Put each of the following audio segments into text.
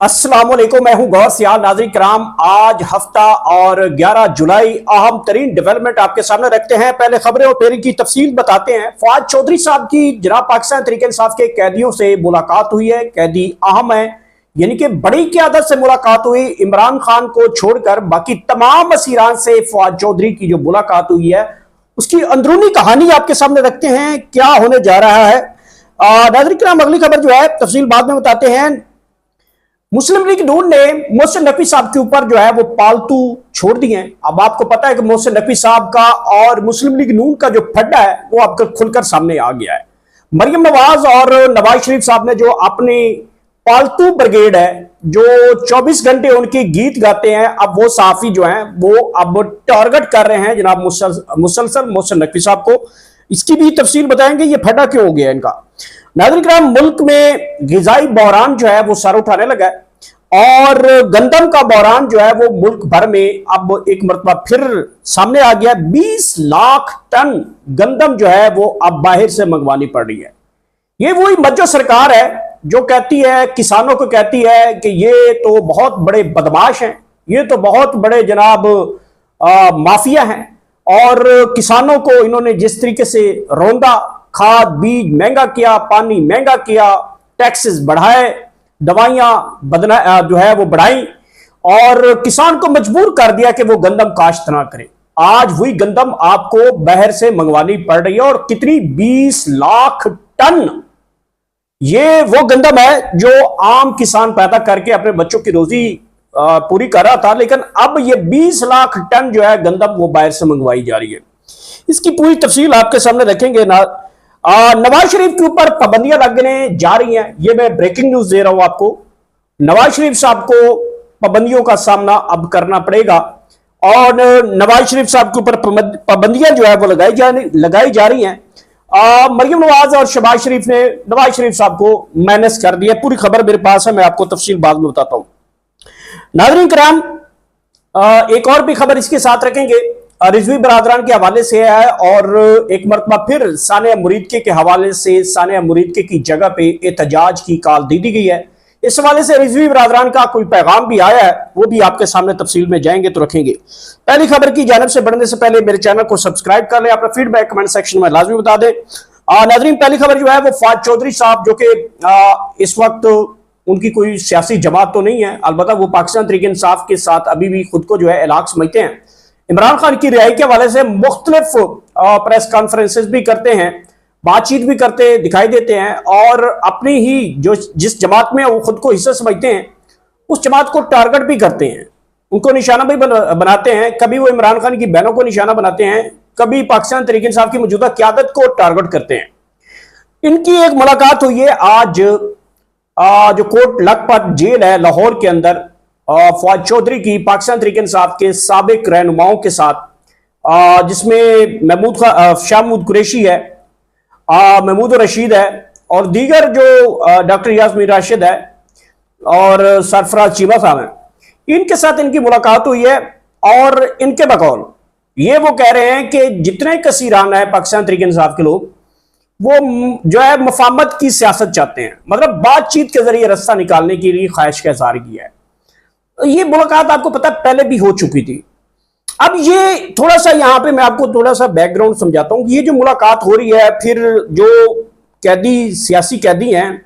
अस्सलाम वालेकुम, मैं हूं गौर सियाल। नाज़रीन किराम, आज हफ्ता और 11 जुलाई अहम तरीन डेवलपमेंट आपके सामने रखते हैं। पहले खबरें और फिर इनकी तफसील बताते हैं। फवाद चौधरी साहब की जनाब पाकिस्तान तहरीक इंसाफ के कैदियों से मुलाकात हुई है। कैदी अहम है, यानी कि बड़ी क़यादत से मुलाकात हुई। इमरान खान को छोड़कर बाकी तमाम असीरान से फवाद चौधरी की जो मुलाकात हुई है उसकी अंदरूनी कहानी आपके सामने रखते हैं, क्या होने जा रहा है। नाज़रीन किराम, अगली खबर जो है तफसील बाद में बताते हैं। मुस्लिम लीग नून ने मोहसिन नकवी साहब के ऊपर जो है वो पालतू छोड़ दिए हैं। अब आपको पता है कि मोहसिन नकवी साहब का और मुस्लिम लीग नून का जो फड्डा है वो अब खुलकर सामने आ गया है। मरियम नवाज और नवाज शरीफ साहब ने जो अपनी पालतू ब्रिगेड है, जो 24 घंटे उनके गीत गाते हैं, अब वो साफी जो हैं वो अब टारगेट कर रहे हैं जनाब मुसलसल मोहसिन नकवी साहब को। इसकी भी तफसील बताएंगे, ये फड्डा क्यों हो गया इनका। नाज़रीन किराम, मुल्क में ग़िज़ाई बहरान जो है वो सर उठाने लगा है और गंदम का बहरान जो है वो मुल्क भर में अब एक मरतबा फिर सामने आ गया। 20 लाख टन गंदम जो है वो अब बाहर से मंगवानी पड़ रही है। ये वही मज्जो सरकार है जो कहती है, किसानों को कहती है कि ये तो बहुत बड़े बदमाश हैं, ये तो बहुत बड़े जनाब माफिया हैं। और किसानों को इन्होंने जिस तरीके से रौंदा, खाद बीज महंगा किया, पानी महंगा किया, टैक्सेस बढ़ाए, दवाइयां जो है वो बढ़ाई और किसान को मजबूर कर दिया कि वो गंदम काश्त ना करे। आज वही गंदम आपको बाहर से मंगवानी पड़ रही है। और कितनी? 20 लाख टन। ये वो गंदम है जो आम किसान पैदा करके अपने बच्चों की रोजी पूरी कर रहा था, लेकिन अब ये 20 लाख टन जो है गंदम वो बाहर से मंगवाई जा रही है। इसकी पूरी तफसील आपके सामने रखेंगे। नवाज शरीफ के ऊपर पाबंदियां लगने जा रही हैं, ये मैं ब्रेकिंग न्यूज दे रहा हूं आपको। नवाज शरीफ साहब को पाबंदियों का सामना अब करना पड़ेगा और नवाज शरीफ साहब के ऊपर पाबंदियां जो है वो लगाई जा रही हैं। मरियम नवाज और शहबाज शरीफ ने नवाज शरीफ साहब को मैनेज कर दिया। पूरी खबर मेरे पास है, मैं आपको तफसील बाद में बताता हूं। नाज़रीन किराम, एक और भी खबर इसके साथ रखेंगे, रिजवी बरादरान के हवाले से है और एक मरतबा फिर सानिया मुरीदके के हवाले से सानिया मुरीदके की जगह पे एहतजाज की कॉल दे दी गई है। इस हवाले से रिजवी बरादरान का कोई पैगाम भी आया है, वो भी आपके सामने तफसील में जाएंगे तो रखेंगे। पहली खबर की जानिब से बढ़ने से पहले मेरे चैनल को सब्सक्राइब कर लें, अपना फीडबैक कमेंट सेक्शन में लाजमी बता दें। नाज़रीन, पहली खबर जो है वो फवाद चौधरी साहब, जो कि इस वक्त उनकी कोई सियासी जमात तो नहीं है, अलबत्ता वो पाकिस्तान तहरीक इंसाफ के साथ अभी भी खुद को जो है इलाक समझते हैं। इमरान खान की रिहाई के हवाले से मुख्तलिफ प्रेस कॉन्फ्रेंसेस भी करते हैं, बातचीत भी करते दिखाई देते हैं और अपनी ही जो जिस जमात में वो खुद को हिस्सा समझते हैं उस जमात को टारगेट भी करते हैं, उनको निशाना भी बनाते हैं। कभी वो इमरान खान की बहनों को निशाना बनाते हैं, कभी पाकिस्तान तहरीक इंसाफ की मौजूदा क़यादत को टारगेट करते हैं। इनकी एक मुलाकात हुई है आज जो कोट लखपत जेल है लाहौर के अंदर, फवाद चौधरी की पाकिस्तान तहरीक इंसाफ के साबिक रहनुमाओं के साथ, जिसमें शाह महमूद कुरैशी है, महमूद रशीद है और दीगर जो डॉक्टर रियाज मीर राशिद है और सरफराज चीमा साहब हैं। इनके साथ इनकी मुलाकात हुई है और इनके बकौल ये वो कह रहे हैं कि जितने कसीराना है पाकिस्तान तहरीक इंसाफ के लोग, वो जो है मफाहमत की सियासत चाहते हैं, मतलब बातचीत के जरिए रास्ता निकालने के लिए ख्वाहिश का इज़हार किया है। ये मुलाकात आपको पता है पहले भी हो चुकी थी। अब ये थोड़ा सा यहां पे मैं आपको थोड़ा सा बैकग्राउंड समझाता हूं। ये जो मुलाकात हो रही है, फिर जो कैदी सियासी कैदी हैं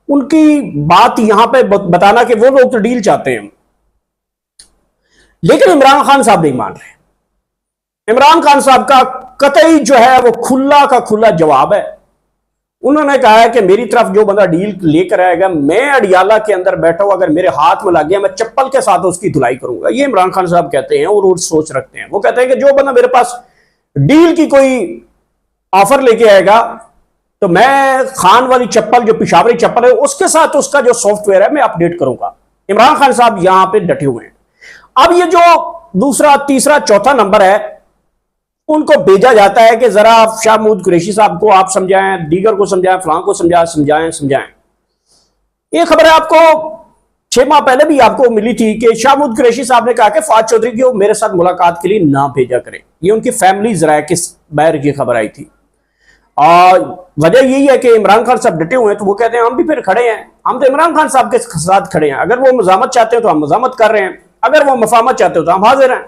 उनकी बात यहां पे बताना कि वो लोग तो डील चाहते हैं, लेकिन इमरान खान साहब नहीं मान रहे। इमरान खान साहब का कतई जो है वो खुला का खुला जवाब है। उन्होंने कहा है कि मेरी तरफ जो बंदा डील लेकर आएगा, मैं अडियाला के अंदर बैठा हूं, अगर मेरे हाथ में लग गया मैं चप्पल के साथ उसकी धुलाई करूंगा। ये इमरान खान साहब कहते हैं और वो सोच रखते हैं। वो कहते हैं कि जो बंदा मेरे पास डील की कोई ऑफर लेके आएगा तो मैं खान वाली चप्पल, जो पिशावरी चप्पल है, उसके साथ उसका जो सॉफ्टवेयर है मैं अपडेट करूंगा। इमरान खान साहब यहां पर डटे हुए हैं। अब ये जो दूसरा, तीसरा, चौथा नंबर है, उनको भेजा जाता है कि जरा शाह महमूद कुरैशी साहब को आप समझाएं, दीगर को समझाएं, फलां को समझाएं। ये खबर है आपको 6 माह पहले भी आपको मिली थी कि शाह महमूद कुरैशी साहब ने कहा कि फवाद चौधरी को मेरे साथ मुलाकात के लिए ना भेजा करें। ये उनकी फैमिली जरा के बाहर की खबर आई थी। वजह यही है कि इमरान खान साहब डटे हुए हैं, तो वो कहते हैं हम भी फिर खड़े हैं, हम तो इमरान खान साहब के साथ खड़े हैं। अगर वो मजामत चाहते हो तो हम मजामत कर रहे हैं, अगर वो मफामत चाहते हो तो हम हाजिर हैं।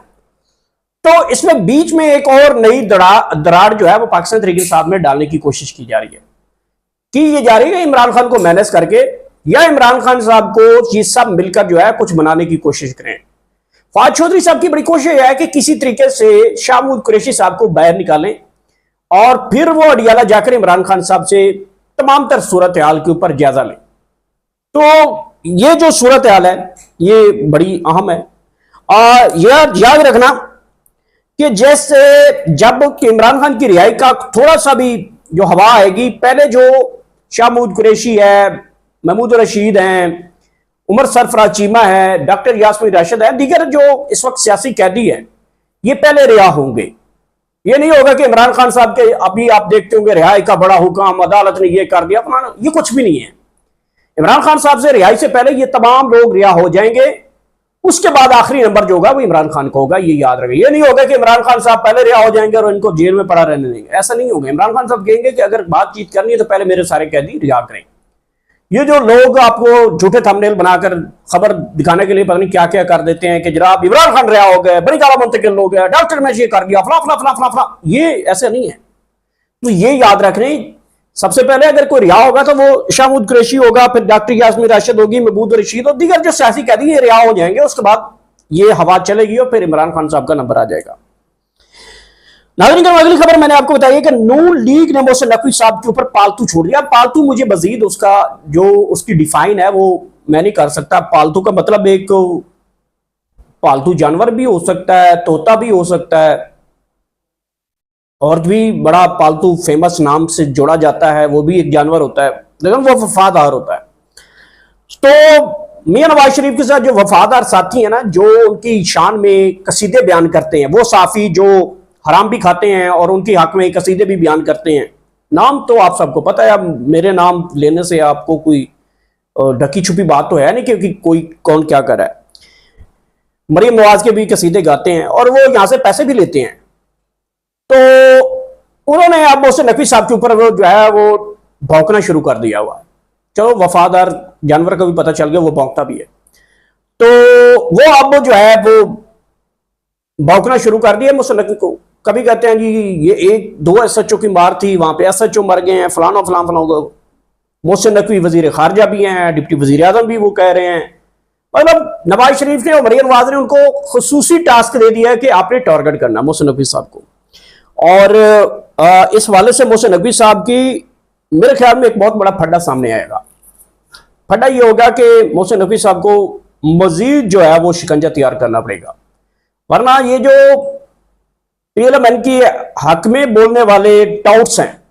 तो इसमें बीच में एक और नई दरार जो है वो पाकिस्तान तहरीक इंसाफ में डालने की कोशिश की जा रही है। कि ये जा रही है इमरान खान को मैनेज करके, या इमरान खान साहब को ये सब मिलकर जो है कुछ बनाने की कोशिश करें। फवाद चौधरी साहब की बड़ी कोशिश है कि किसी तरीके से शाह महमूद कुरैशी साहब को बाहर निकालें और फिर वो अडियाला जाकर इमरान खान साहब से तमाम तर सूरत हाल के ऊपर जायजा लें। तो ये जो सूरत हाल है ये बड़ी अहम है। यह याद रखना कि जैसे जब इमरान खान की रिहाई का थोड़ा सा भी जो हवा आएगी, पहले जो शाह महमूद कुरैशी है, महमूद रशीद हैं, उमर सरफराज चीमा है, डॉक्टर यास्मीन राशिद है, दीगर जो इस वक्त सियासी कैदी हैं, ये पहले रिहा होंगे। ये नहीं होगा कि इमरान खान साहब के अभी आप देखते होंगे रिहाई का बड़ा हुक्म, अदालत ने ये कर दिया, ये कुछ भी नहीं है। इमरान खान साहब से रिहाई से पहले ये तमाम लोग रिहा हो जाएंगे, उसके बाद आखिरी नंबर जो होगा वो इमरान खान का होगा। ये याद रखें। ये नहीं होगा कि इमरान खान साहब पहले रिहा हो जाएंगे और इनको जेल में पड़ा रहने देंगे, ऐसा नहीं होगा। इमरान खान साहब कहेंगे कि अगर बातचीत करनी है तो पहले मेरे सारे कैदी रिहा करें। ये जो लोग आपको झूठे थंबनेल बनाकर खबर दिखाने के लिए पता नहीं क्या क्या कर देते हैं कि जनाब इमरान खान रिहा हो गए, बड़ी काला मुंतकिल हो गया, डॉक्टर ने ये कर दिया, फला फला फला फला फला, ये ऐसा नहीं है। तो ये याद रखने, सबसे पहले अगर कोई रिहा होगा तो वो शाह महमूद कुरैशी होगा, फिर डॉक्टर यास्मीन राशिद होगी, महमूद रशीद और दीगर जो सियासी कैदी है रिहा हो जाएंगे। उसके बाद ये हवा चलेगी और फिर इमरान खान साहब का नंबर आ जाएगा। नाज़रीन, अगली खबर मैंने आपको बताई कि नून लीग ने मोहसिन नकवी साहब के ऊपर पालतू छोड़ दिया। पालतू मुझे मजीद उसका जो उसकी डिफाइन है वो मैं नहीं कर सकता। पालतू का मतलब एक पालतू जानवर भी हो सकता है, तोता भी हो सकता है, और भी बड़ा पालतू फेमस नाम से जोड़ा जाता है, वो भी एक जानवर होता है, लेकिन वो वफादार होता है। तो मियां नवाज शरीफ के साथ जो वफादार साथी है ना, जो उनकी शान में कसीदे बयान करते हैं, वो साफी जो हराम भी खाते हैं और उनके हक में कसीदे भी बयान करते हैं। नाम तो आप सबको पता है, अब मेरे नाम लेने से आपको कोई ढकी छुपी बात तो है नहीं कि कोई कौन क्या कर रहा है। मरीम नवाज के भी कसीदे गाते हैं और वो यहां से पैसे भी लेते हैं। तो उन्होंने अब मोहसिन नकवी साहब के ऊपर वो जो है वो भौंकना शुरू कर दिया हुआ है। चलो, वफादार जानवर को भी पता चल गया वो भौंकता भी है, तो वो अब जो है वो भौंकना शुरू कर दिया मोहसिन नकवी को। कभी कहते हैं जी ये 1-2 SHO की मार थी, वहां पे SHO मर गए हैं, फलाना फलान फलान। मोहसिन नकवी वजीर खारजा भी हैं, डिप्टी वजीर आजम भी वो कह रहे हैं। मतलब नवाज शरीफ ने और मरियम नवाज ने उनको खुसूसी टास्क दे दिया है कि आपने टारगेट करना मोहसिन नकवी साहब को। और इस वाले से मोहसिन नकवी साहब की मेरे ख्याल में एक बहुत बड़ा फड्डा सामने आएगा। फड्डा ये होगा कि मोहसिन नकवी साहब को मजीद जो है वो शिकंजा तैयार करना पड़ेगा, वरना ये जो PLMN की हक में बोलने वाले टाउट्स हैं,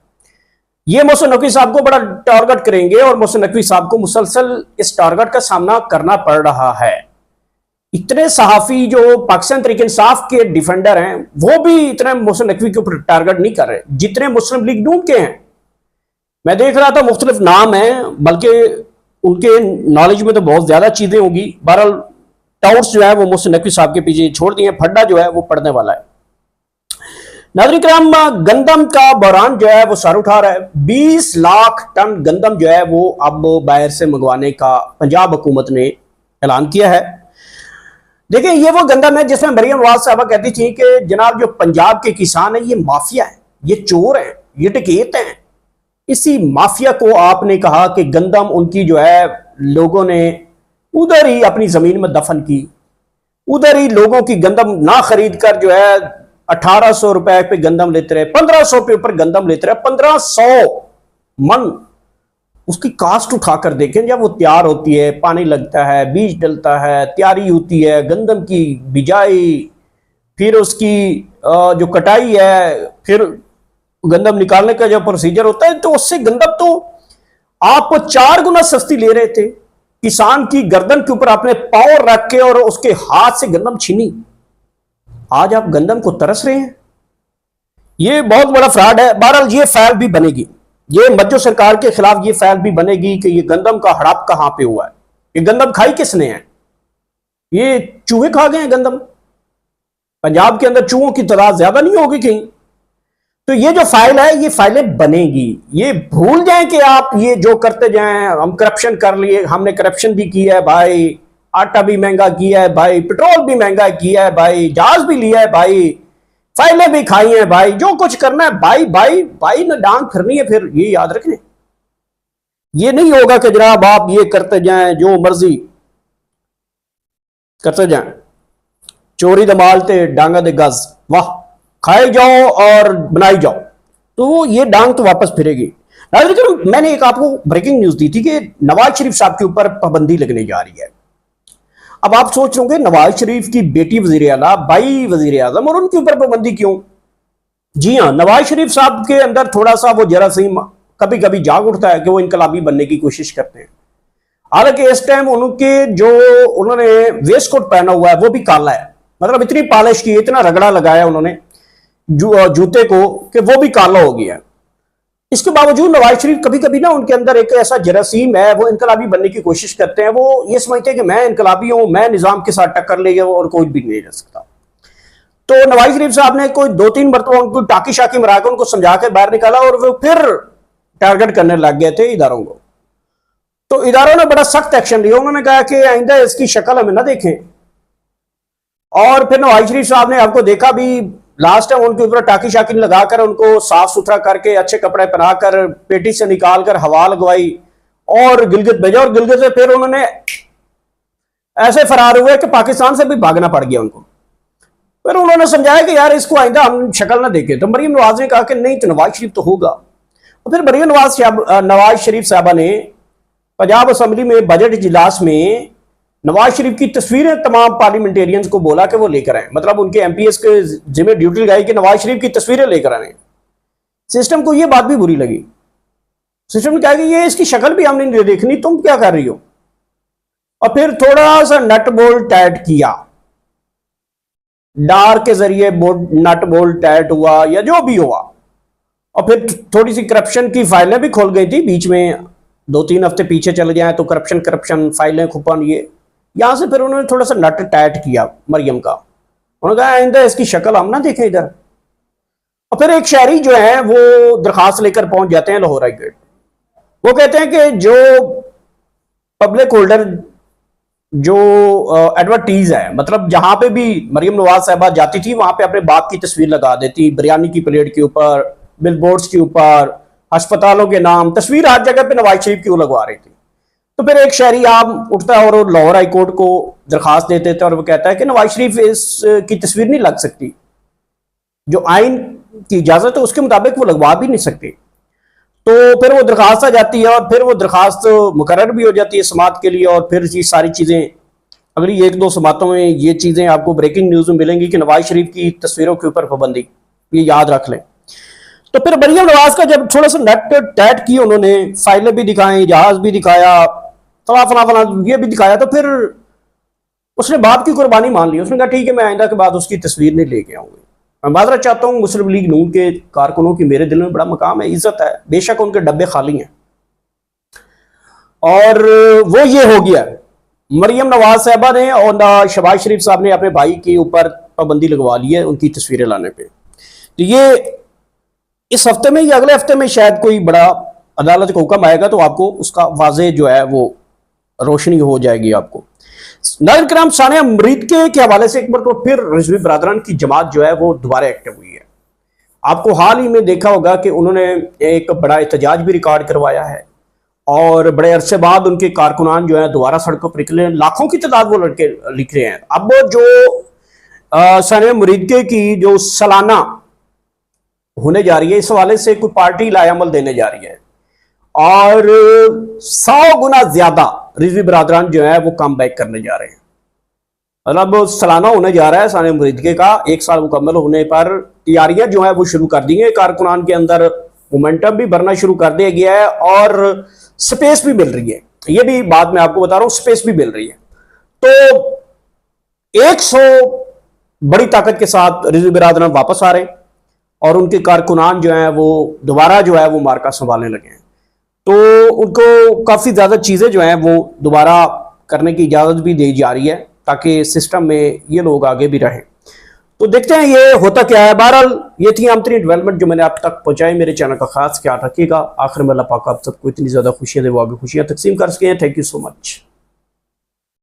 ये मोहसिन नकवी साहब को बड़ा टारगेट करेंगे और मोहसिन नकवी साहब को मुसलसल इस टारगेट का सामना करना पड़ रहा है। इतने सहाफी जो पाकिस्तान तहरीक इंसाफ के डिफेंडर हैं वो भी इतने मोहसिन नकवी के ऊपर टारगेट नहीं कर रहे जितने मुस्लिम लीग नून के हैं। मैं देख रहा था मुख्तलिफ नाम हैं, बल्कि उनके नॉलेज में तो बहुत ज्यादा चीजें होगी। बहरहाल टाउट्स जो है वो मोहसिन नकवी साहब के पीछे छोड़ दिए, फड्डा जो है वो पड़ने वाला है। नाज़रीन किराम, गंदम का बहरान जो है वो सर उठा रहा है। 20 लाख टन गंदम जो है वो अब बाहर से मंगवाने का पंजाब हुकूमत ने ऐलान किया है। देखिए, ये वो गंदम है जिसमें मरियम नवाज साहबा कहती थी कि जनाब जो पंजाब के किसान है ये माफिया है, ये चोर है, ये डकैत हैं। इसी माफिया को आपने कहा कि गंदम उनकी जो है लोगों ने उधर ही अपनी जमीन में दफन की, उधर ही लोगों की गंदम ना खरीद कर जो है 1800 रुपए पे गंदम लेते रहे, 1500 पे ऊपर गंदम लेते रहे। 1500 मन उसकी कास्ट उठाकर देखें, जब वो तैयार होती है, पानी लगता है, बीज डलता है, तैयारी होती है, गंदम की बिजाई, फिर उसकी जो कटाई है, फिर गंदम निकालने का जो प्रोसीजर होता है, तो उससे गंदम तो आप 4 गुना सस्ती ले रहे थे। किसान की गर्दन के ऊपर आपने पावर रख के और उसके हाथ से गंदम छीनी। आज आप गंदम को तरस रहे हैं। ये बहुत बड़ा फ्रॉड है। बहरहाल ये फाइल भी बनेगी, ये मज्जो सरकार के खिलाफ ये फाइल भी बनेगी कि ये गंदम का हड़प कहां पे हुआ है, ये गंदम खाई किसने है। ये चूहे खा गए हैं गंदम। पंजाब के अंदर चूहों की तादाद ज्यादा नहीं होगी कहीं, तो ये जो फाइल है ये फाइलें बनेगी, ये भूल जाएं कि आप ये जो करते जाएं, हम करप्शन कर लिए, हमने करप्शन भी किया है भाई, आटा भी महंगा किया है भाई, पेट्रोल भी महंगा किया है भाई, जहाज भी लिया है भाई, फाइलें भी खाई हैं भाई, जो कुछ करना है भाई भाई भाई ने डांग फिरनी है। फिर ये याद रखने, ये नहीं होगा कि जनाब आप ये करते जाएं जो मर्जी करते जाएं, चोरी दमालते डांगा दे गज, वाह, खाए जाओ और बनाई जाओ, तो ये डांग तो वापस फिरेगी। मैंने एक आपको ब्रेकिंग न्यूज दी थी कि नवाज शरीफ साहब के ऊपर पाबंदी लगने जा रही है। अब आप सोच रहे होंगे नवाज शरीफ की बेटी वजीर आला, भाई वजीर आजम, और उनके ऊपर पाबंदी क्यों? जी हाँ, नवाज शरीफ साहब के अंदर थोड़ा सा वो जरासीम कभी कभी जाग उठता है कि वो इनकलाबी बनने की कोशिश करते हैं। हालांकि इस टाइम उनके जो उन्होंने वेस्ट कोट पहना हुआ है वो भी काला है, मतलब इतनी पॉलिश की, इतना रगड़ा लगाया उन्होंने जूते को कि वो भी काला हो गया। इसके बावजूद नवाज शरीफ कभी कभी ना उनके अंदर एक ऐसा जरासीम है, वो इनकलाबी बनने की कोशिश करते हैं। वो ये समझते हैं कि मैं इनकलाबी हूं, मैं निजाम के साथ टक्कर ले गया और कोई भी नहीं रह सकता। तो नवाज शरीफ साहब ने कोई 2-3 मरतबा उनको टाकी शाकी मरा कर उनको समझा कर बाहर निकाला और वो फिर टारगेट करने लग गए थे इदारों को। तो इदारों ने बड़ा सख्त एक्शन लिया, उन्होंने कहा कि आइंदा इसकी शक्ल हमें ना देखें। और फिर नवाज शरीफ साहब ने आपको देखा भी, लास्ट टाइम उनके ऊपर टाकी शाकी लगाकर उनको साफ सुथरा करके अच्छे कपड़े पहनाकर पेटी से निकालकर हवा लगवाई और गिलगित भेजा, और गिलगित से फिर उन्होंने ऐसे फरार हुए कि पाकिस्तान से भी भागना पड़ गया उनको। फिर उन्होंने समझाया कि यार इसको आइंदा हम शक्ल ना देखें। तो मरियम नवाज ने कहा कि नहीं, तो नवाज शरीफ तो होगा। और फिर मरियम नवाज शरीफ साहबा ने पंजाब असम्बली में बजट इजलास में नवाज शरीफ की तस्वीरें तमाम पार्लियामेंटेरियंस को बोला कि वो लेकर आए, मतलब उनके एमपीएस के जिम्मे ड्यूटी लगाई कि नवाज शरीफ की तस्वीरें लेकर आए। सिस्टम को ये बात भी बुरी लगी। सिस्टम ने कहा कि ये इसकी शक्ल भी हमने नहीं देखनी, तुम क्या कर रही हो। और फिर थोड़ा सा नट बोल्ट टाइट किया, डार के जरिए नट बोल्ट टाइट हुआ या जो भी हुआ। और फिर थोड़ी सी करप्शन की फाइलें भी खोल गई थी बीच में, 2-3 हफ्ते पीछे चले जाए तो करप्शन फाइलें खुपन, ये यहां से फिर उन्होंने थोड़ा सा नट टाइट किया मरियम का। उन्होंने कहा आइंदा इसकी शक्ल हम ना देखें इधर। और फिर एक शहरी जो है वो दरखास्त लेकर पहुंच जाते हैं लाहौर हाई गेट। वो कहते हैं कि जो पब्लिक होल्डर जो एडवर्टीज है, मतलब जहां पे भी मरियम नवाज साहबा जाती थी वहां पे अपने बाप की तस्वीर लगा देती, बिरयानी की प्लेट के ऊपर, बिलबोर्ड्स के ऊपर, अस्पतालों के नाम, तस्वीर हर जगह पे नवाज शरीफ की वो लगवा रही थी। तो फिर एक शहरी आम उठता है और लाहौर हाई कोर्ट को दरखास्त देते थे और वो कहता है कि नवाज शरीफ की तस्वीर नहीं लग सकती, जो आइन की इजाजत है उसके मुताबिक वो लगवा भी नहीं सकते। तो फिर वो दरखास्त आ जाती है और फिर वो दरखास्त मुकर्रर भी हो जाती है समात के लिए। और फिर ये सारी चीज़ें अगली 1-2 समातों में ये चीज़ें आपको ब्रेकिंग न्यूज़ में मिलेंगी कि नवाज शरीफ की तस्वीरों के ऊपर पाबंदी, ये याद रख लें। तो फिर मरियम नवाज का जब थोड़ा सा नट टाइट की उन्होंने, फाइलें भी दिखाई, जहाज भी दिखाया, फला ये भी दिखाया, तो फिर उसने बाप की कुर्बानी मान ली। उसने कहा ठीक है, मैं आइंदा के बाद उसकी तस्वीर नहीं लेके आऊंगी। मैं माजरत चाहता हूँ मुस्लिम लीग नून के कारकुनों की, मेरे दिल में बड़ा मकाम है, इज्जत है, बेशक उनके डब्बे खाली हैं। और वो ये हो गया, मरियम नवाज साहबा ने और शहबाज शरीफ साहब ने अपने भाई के ऊपर पाबंदी लगवा ली है उनकी तस्वीरें लाने पे। तो ये इस हफ्ते में या अगले हफ्ते में शायद कोई बड़ा अदालत का हुक्म आएगा तो आपको उसका वाजे जो है वो रोशनी हो जाएगी आपको। नाज़रीन किराम, सानिया मरीद के हवाले से एक बार तो फिर रिजवी बरादरान की जमात जो है वो दोबारा एक्टिव हुई है। आपको हाल ही में देखा होगा कि उन्होंने एक बड़ा एहतजाज भी रिकॉर्ड करवाया है और बड़े अरसे बाद उनके कारकुनान जो है दोबारा सड़कों पर निकले, लाखों की तादाद वो लड़के लिख रहे हैं। अब जो सानिया मरीद की जो सालाना होने जा रही है, इस हवाले से कोई पार्टी लाएअमल देने जा रही है और 100 गुना ज्यादा रिजवी बरादरान जो है वो कम बैक करने जा रहे हैं। मतलब सालाना होने जा रहा है सानिया मरीद का, 1 साल मुकम्मल होने पर तैयारियां जो है वो शुरू कर दी हैं। कारकुनान के अंदर मोमेंटम भी भरना शुरू कर दिया गया है और स्पेस भी मिल रही है। ये भी बात मैं आपको बता रहा हूं, स्पेस भी मिल रही है। तो 100 बड़ी ताकत के साथ रिजवी बरादरान वापस आ रहे हैं और उनके कारकुनान जो है वो दोबारा जो है वो मार्का संभालने लगे हैं। तो उनको काफ़ी ज़्यादा चीज़ें जो हैं वो दोबारा करने की इजाज़त भी दी जा रही है ताकि सिस्टम में ये लोग आगे भी रहें। तो देखते हैं ये होता क्या है। बहरहाल ये थी आम तरीन डेवलपमेंट जो मैंने आप तक पहुंचाई। मेरे चैनल का खास ख्याल रखिएगा। आखिर में अल्लाह पाक आप सबको इतनी ज्यादा खुशियां दे, वो आगे खुशियां तकसीम कर सकें। Thank you so much.